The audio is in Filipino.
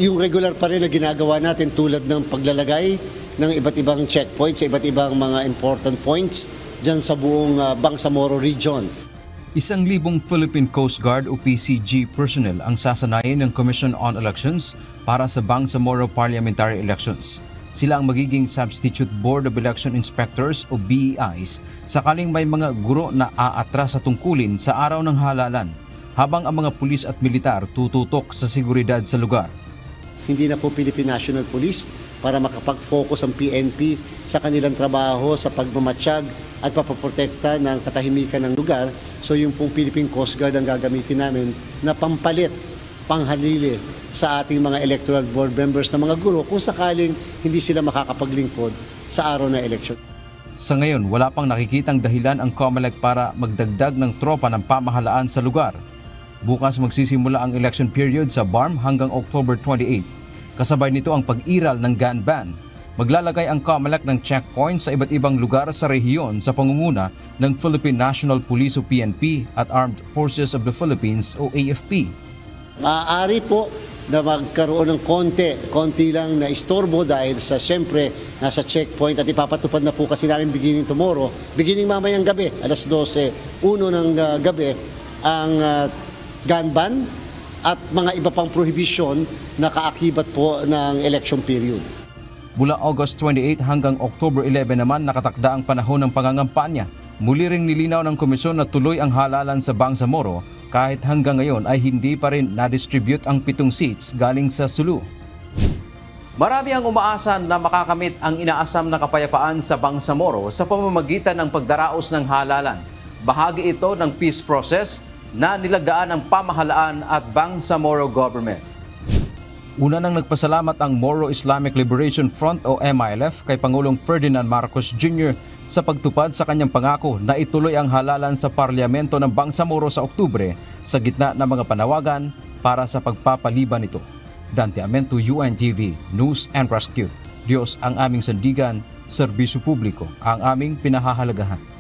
Yung regular pa rin na ginagawa natin tulad ng paglalagay ng iba't ibang checkpoints sa iba't ibang mga important points dyan sa buong Bangsamoro region. 1,000 Philippine Coast Guard o PCG personnel ang sasanayin ng Commission on Elections para sa Bangsamoro Parliamentary Elections. Sila ang magiging Substitute Board of Election Inspectors o BEIs sakaling may mga guro na aatras sa tungkulin sa araw ng halalan, habang ang mga pulis at militar tututok sa seguridad sa lugar. Hindi na po Philippine National Police para makapag-focus ang PNP sa kanilang trabaho sa pagmamatsyag at papaprotekta ng katahimikan ng lugar. So yung pong Philippine Coast Guard ang gagamitin namin na pampalit, panghalili sa ating mga electoral board members na mga guro kung sakaling hindi sila makakapaglingkod sa araw na eleksyon. Sa ngayon, wala pang nakikitang dahilan ang COMELEC para magdagdag ng tropa ng pamahalaan sa lugar. Bukas magsisimula ang election period sa BARM hanggang October 28. Kasabay nito ang pag-iral ng gun ban. Maglalagay ang COMELEC ng checkpoints sa iba't ibang lugar sa rehiyon sa pangunguna ng Philippine National Police o PNP at Armed Forces of the Philippines o AFP. Maaari po na magkaroon ng konti lang na istorbo dahil sa siyempre nasa checkpoint at ipapatupad na po kasi namin beginning tomorrow, beginning mamayang gabi, alas 12:01 ng gabi, ang gun ban at mga iba pang prohibition na kaakibat po ng election period. Mula August 28 hanggang October 11 naman nakatakda ang panahon ng pangangampanya. Muli ring nilinaw ng komisyon na tuloy ang halalan sa Bangsamoro kahit hanggang ngayon ay hindi pa rin na-distribute ang 7 seats galing sa Sulu. Marami ang umaasa na makakamit ang inaasam na kapayapaan sa Bangsamoro sa pamamagitan ng pagdaraos ng halalan. Bahagi ito ng peace process na nilagdaan ng pamahalaan at Bangsamoro government. Una nang nagpasalamat ang Moro Islamic Liberation Front o MILF kay Pangulong Ferdinand Marcos Jr. sa pagtupad sa kanyang pangako na ituloy ang halalan sa Parlamento ng Bangsamoro sa Oktubre sa gitna ng mga panawagan para sa pagpapaliban nito. Dante Amento, UNTV, News and Rescue. Diyos ang aming sandigan, serbisyo publiko ang aming pinahahalagahan.